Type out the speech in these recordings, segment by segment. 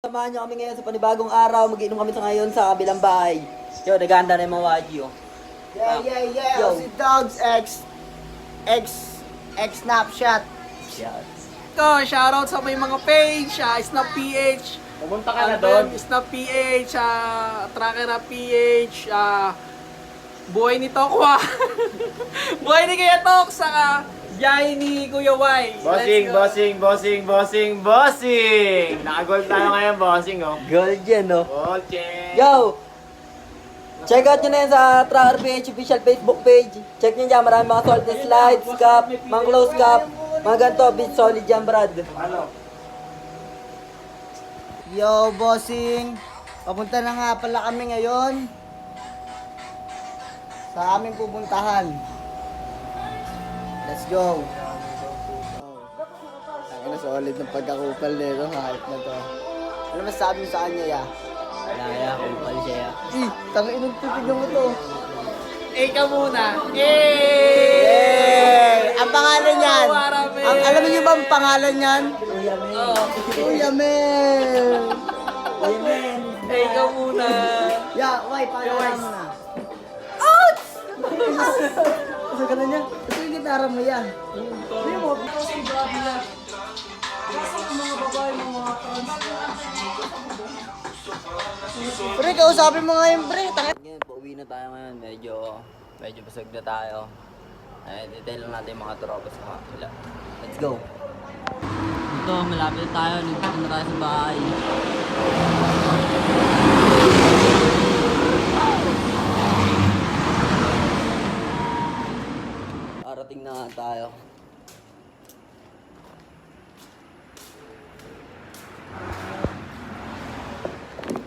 Samahan nyo kami ngayon sa panibagong araw. Mag-inom kami sa ngayon sa kabilang bahay. Yo, naganda na yung mga waji, oh. Yeah. Yo. Si Dogs X Snapshot. Yes. Ito, shoutout sa may mga page, Snap PH. Pumunta ka na doon. Snap PH, Tracker na PH, buhay ni Tokwa. Buhay ni Kuya Tok, saka Jai ni Kuya Y. Bossing! Naka-gold tayo ngayon, bossing, oh. Gold yan, no? Gold chain! Yo! Check out nyo na yan sa Tracker PH official Facebook page. Check nyo dyan, marami mga salty slides, cup, mga close cup, mga ganito, bit solid dyan, Brad. Yo, bossing. Papunta na nga pala kami ngayon sa aming pupuntahan. Let's go. Ang na solid ng pagkakupal nito, hype na to. Ano masasabi mo sa kanya, ya? Naya, kupal siya, ya. Tangin ng titignan mo to. Ka muna. Yay! Ang pangalan niyan. Marami. Alam niyo ba ang pangalan niyan? Kuya, men. Kuya Mel. Kuya, men. Ka muna. Ya, why? Pangalan mo na. Kasi ka na niya. Ito yung gitara mo yan. Pre, kausapin mo nga yung pre. Ngayon, pauwi na tayo ngayon. Medyo basag na tayo. Detail lang natin yung mga tropa sa kapila. Let's go! Ito, malapit na tayo. Nagpunta na tayo sa bahay. Arating na nga tayo.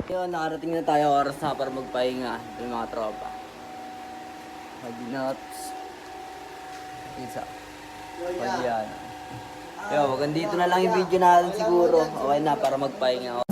Yun, nakarating na tayo. Oras na para magpahinga. Ito yung mga tropa. Mag-nuts. Isa. Pag yan. Yo, hanggang dito na lang yung video natin siguro. Okay na, para magpahinga ako.